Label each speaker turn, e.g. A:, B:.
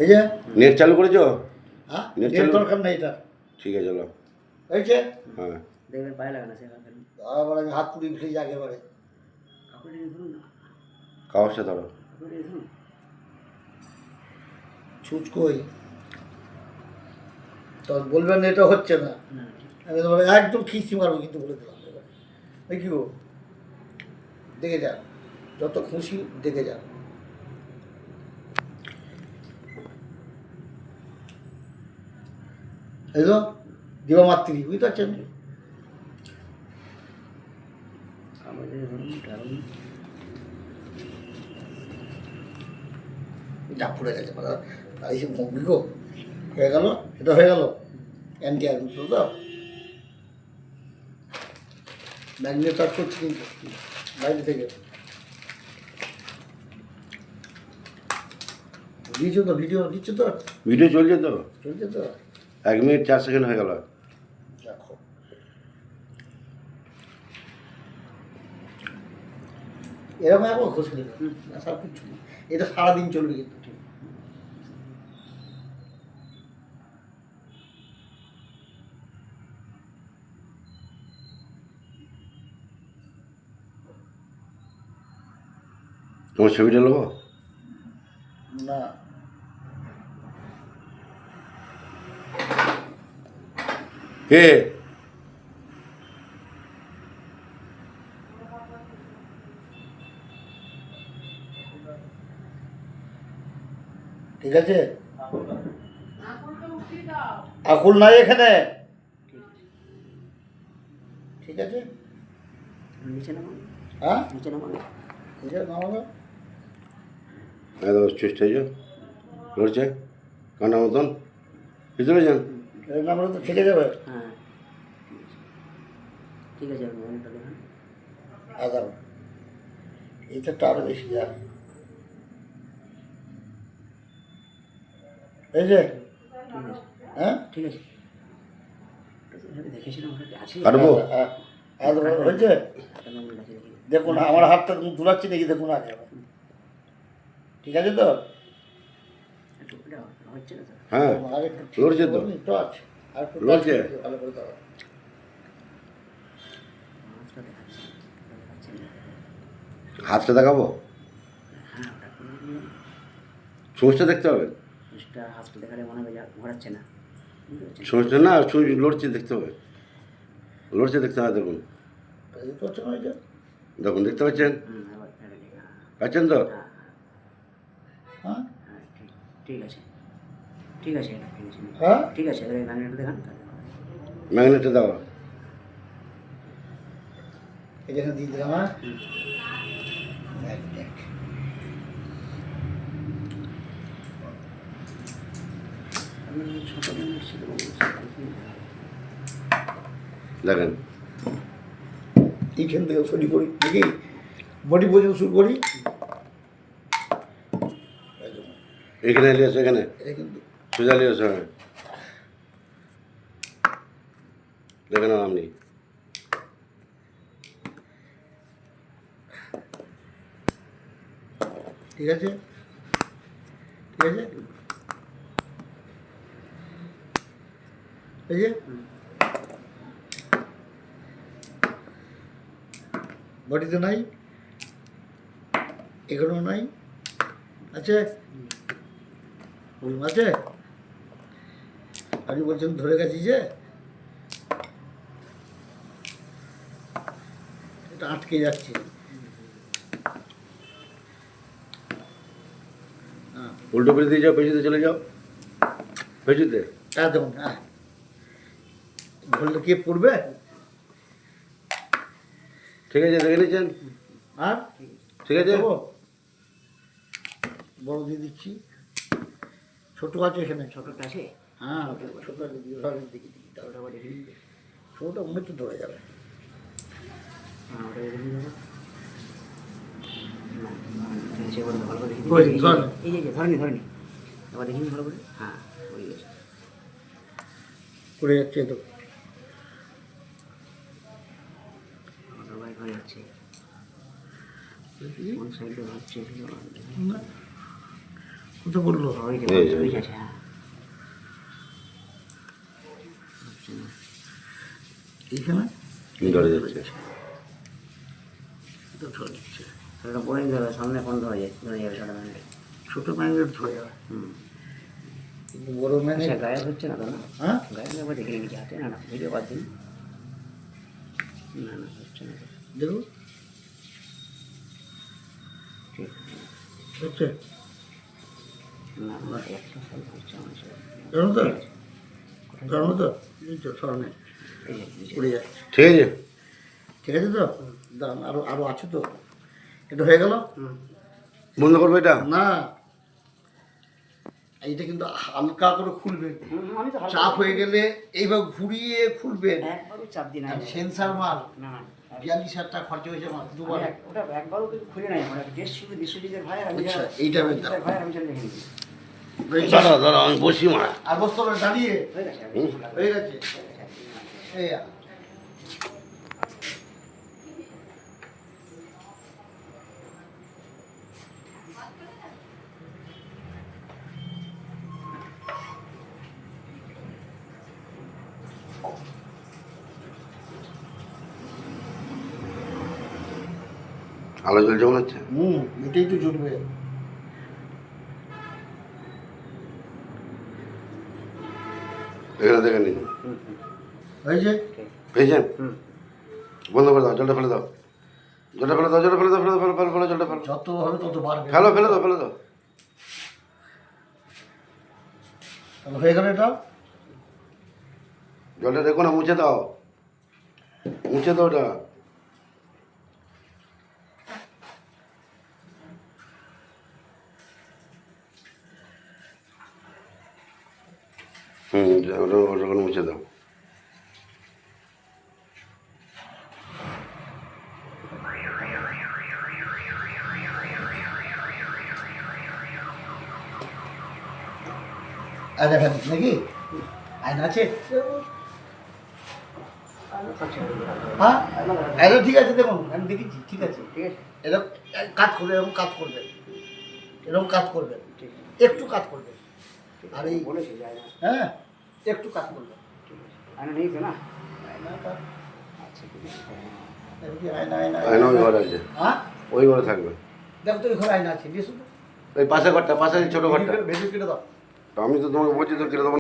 A: এই যে
B: নেট চালু করেছো?
A: হ্যাঁ
B: নেট
A: নেট
B: চালু?
A: দরকার নেই এটা।
B: ঠিক আছে চলো।
A: এই যে
B: হ্যাঁ
C: দেখবেন পায়ে লাগানো সে
A: আবার আমি হাত পুড়ি ফেলে যাকে এবারে
C: কাপড় ধরুন না,
B: কাগজটা ধরো।
C: কাপড় ধরুন
A: ছুঁচ কই তো বলবেন এটা হচ্ছে না,
C: না।
A: আমি তোমার একদম খিস্তি মারবো কিন্তু বলে দিলাম এবারে। ওই কি গো দেখে যান, যত খুশি দেখে যান। এই তো দিবা মাতৃ বুঝতে পারছেন?
C: কাপড় ধরুন কারণ
A: যা পড়ে গেছে মানে তাই সে ভঙ্গি গো হয়ে গেল, এটা হয়ে গেল অ্যান্টি আর তো ম্যাগনেট কাজ করছে কিন্তু বাইরে থেকে দিয়েছো তো, ভিডিও দিচ্ছে তো,
B: ভিডিও চলছে তো,
A: চলছে তো।
B: 1 মিনিট 4 সেকেন্ড হয়ে গেল।
A: দেখো এরকম একবার ঘষে দেবে সব কিছু, এটা সারাদিন চলবে কিন্তু। ঠিক
B: তোমার ছবিটা নেবো?
A: না
B: কে?
A: ঠিক আছে, আকুল নাই এখানে, ঠিক আছে।
C: নিচে নামান,
A: হ্যাঁ
C: নিচে নামান।
A: ঠিক আছে নামানো।
B: একদম চেষ্টা হয়েছে, লড়ছে কান্না মতন, ভিতরে যান।
A: এর নামটা তো থেকে যাবে।
C: হ্যাঁ ঠিক আছে, আপনি অনেকটা দেখান।
A: আদার এটা তো আরো বেশি যায়। এই যে
C: ঠিক আছে,
A: হ্যাঁ
C: ঠিক আছে। দেখেছিলাম ওখানে আছে।
B: কাটবো?
A: হয়েছে
C: কেমন লাগছে দেখি।
A: দেখুন আমার হাতটা তুলাচ্ছি নাকি দেখুন আগে, ঠিক আছে তো?
C: একটু এটা হচ্ছে না তো।
B: হ্যাঁ
A: আর একটু ঠিক
B: লড়ছে তো,
A: করুন, একটু আছে আর একটু
B: লড়ছে।
A: ভালো করে দাও।
C: মাছটা দেখাচ্ছে, দেখাচ্ছে না।
B: হাতটা দেখাবো?
C: হ্যাঁ ওটা করে দিন।
B: সমস্যা দেখতে হবে,
C: জিনিসটা হাতটা দেখালে মনে হবে যা ঘোরাচ্ছে না, বুঝতে পারছেন?
B: সমস্যা না, সুই লড়ছে দেখতে হবে, লড়ছে দেখতে হবে। দেখুন
A: এই তো হচ্ছে না এটা।
B: দেখুন, দেখতে পাচ্ছেন?
C: হুম আবার এটা দেখা।
B: পাচ্ছেন তো?
C: হ্যাঁ
A: হ্যাঁ
C: হ্যাঁ ঠিক আছে, ঠিক আছে, এটা ঠিক আছে।
A: হ্যাঁ
C: ঠিক আছে, এবার ম্যাগনেটটা দেখান।
B: ম্যাগনেটটা দাও।
A: এখানে দিয়ে দিলাম। হ্যাঁ ম্যাগনেট।
C: আমি ছোট ম্যাগনেট ছিল
B: দেখেন
A: এইখান থেকে শুরু করি দেখি বডি পর্যন্ত শুরু করি।
B: এখানে নিয়ে এসো, এখানে
A: এটা কিন্তু
B: সোজা নিয়ে এসো। হ্যাঁ দেখে নাও আপনি।
A: ঠিক আছে, ঠিক আছে। এই যে বডিতে নাই, এখানেও নাই, আছে বলুন আছে। আপনি বলছেন ধরে গেছি যে এটা আটকে যাচ্ছে। হ্যাঁ
B: উল্টো করে দিয়ে যাও, পেছুতে চলে যাও, পেছুতে।
A: তা দেখুন, হ্যাঁ ধরলে কে পড়বে?
B: ঠিক আছে, দেখে নিচ্ছেন?
A: আর
B: ঠিক আছে,
A: দেবো? বড় দিয়ে দিচ্ছি, ছোট আছে এখানে, ছোট।
C: ছোটটা আছে।
A: হ্যাঁ ছোট আছে, দেখি দেখি তাহলে
C: ওটা আবার দেখে নিন।
A: ছোটটা মনে একটু ধরে যাবে।
C: হ্যাঁ ওটা দেখে নিন দাদা। ঠিক আছে, এবার ভালো করে দেখে
A: ওই,
C: নিন।
A: ধরেন।
C: এই যে ধরেনি ধরেনি, এবার দেখে নিন ভালো করে। হ্যাঁ হয়ে গেছে।
A: পড়ে যাচ্ছে তো।
C: ওটা বাইক হয়ে যাচ্ছে, কোন সাইডে হচ্ছে
A: না কত বললো
C: ওই যে
B: এই যে।
C: ওই আছে, হ্যাঁ।
A: এইখানে
B: ধরে যাচ্ছে।
A: এটা ধরে দিচ্ছে
C: ওটা বলে দিতে হবে, সামনে কোন ধরে যায়, ধরে যাবে ছোটো ম্যান্ডেট।
A: ছোট ম্যাঙ্গেট ধরে যাবে
C: হুম।
A: কিন্তু বড় ম্যাঙ্গেট
C: আচ্ছা, গায়ে হচ্ছে না তো না?
A: হ্যাঁ
C: গায়ে একবার দেখে নিয়েছি হাতে, না না ভিডিও বাদ দিন। না না হচ্ছে না তো।
A: দেখো
C: ঠিক
A: হচ্ছে
C: না না, একটা ফল হচ্ছে আমার সাথে।
A: জানো তো জানো তো এই তো সরনে
C: এই যে, এই যে।
A: উড়ে যাচ্ছে
B: ঠিক আছে,
A: ঠিক আছে তো দাঁড়ান আরো আরো আছে তো এটা হয়ে গেল
C: হুম।
B: বন্ধ করবো এটা।
A: না এইটা কিন্তু হালকা করে খুলবেন
C: আমি তো হালকা
A: চাপ হয়ে গেলে এইভাবে ঘুরিয়ে খুলবেন
C: একবারও চাপ দিই না।
A: আর সেন্সার মাল
C: না না
A: 42,000 টাকা খরচা হয়েছে আমার দুবার
C: ওটা একবারও কিন্তু খুলে নাই আমার ড্রেস শুধু বিশ্বজিতের ভাই আর আমি
A: আচ্ছা,
C: যারা-
A: এইটা বের দাও।
C: ভাই আর আমি যারা দেখে নিয়েছি।
B: দাঁড়া দাঁড়া, আমি বসি মারা।
A: আর বস্তু দাঁড়িয়ে
C: হয়ে গেছে
A: হয়ে গেছে এই
B: আলো জ্বলছে মনে হচ্ছে।
A: এটাই তো জুটবে
B: এখানে দেখে নিন,
A: হয়েছে
B: পেয়েছেন?
C: হুম।
B: বন্ধ করে দাও, জলটা ফেলে দাও, জলটা ফেলে দাও, জলটা ফেলে দাও, ফেলে দাও, ফেলে ফেলে জলটা ফেলো,
A: যত হবে তত বাড়বে
B: ফেলো ফেলে দাও, ফেলে দাও।
A: তাহলে হয়ে গেল এটা
B: জলটা দেখো না, মুছে দাও, মুছে দাও ওটা। ওটা ওটা মুছে দাও।
A: আর দেখেন নাকি আয়না আছে হ্যাঁ আয়না ঠিক আছে দেখুন আমি দেখেছি ঠিক আছে
C: ঠিক আছে,
A: এরকম কাজ করবে এরকম কাজ করবেন এরকম কাজ করবেন
C: ঠিক আছে।
A: একটু কাজ করবেন আর এই
C: বলেছি যায় না।
A: হ্যাঁ একটু কাজ করবেন
C: ঠিক আছে। আয়না নেই তো না?
A: আয়নাটা
C: আচ্ছা, ঠিক আছে।
A: দেখি আয়না আয়না
B: আয়না ওই ঘরে আছে,
A: হ্যাঁ
B: ওই ঘরে থাকবে।
A: দেখো তো ওই ঘরে আয়না আছে দিয়ে শুধু
B: ওই পাশে ঘরটা, পাশে ছোটো ঘরটা।
A: ভেতরে কেটে দাও
B: আমি তো তোমাকে বলছি তো কেটে দেবো।